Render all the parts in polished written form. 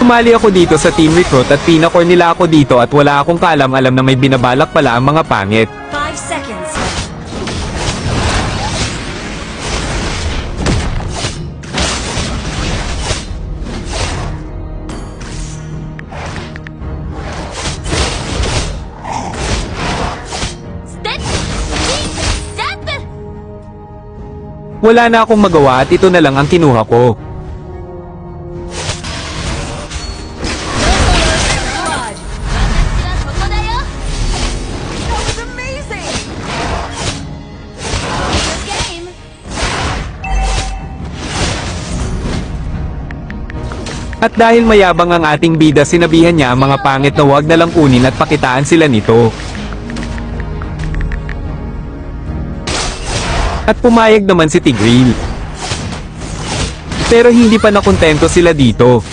Tumali ako dito sa team recruit at pinakor nila ako dito at wala akong kaalam-alam na may binabalak pala ang mga pangit. 5 seconds. Step! Step! Wala na akong magawa at ito na lang ang kinuha ko. At dahil mayabang ang ating bida, sinabihan niya ang mga pangit na huwag na lang kunin at pakitaan sila nito. At pumayag naman si Tigreal. Pero hindi pa nakontento sila dito.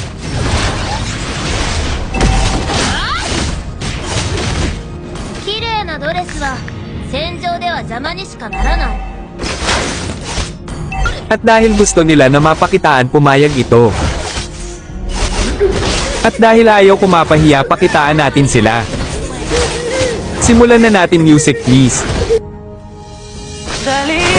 At dahil gusto nila na mapakitaan, pumayag ito. At dahil ayaw kumapahiya, pakitaan natin sila. Simulan na natin, music please. Dali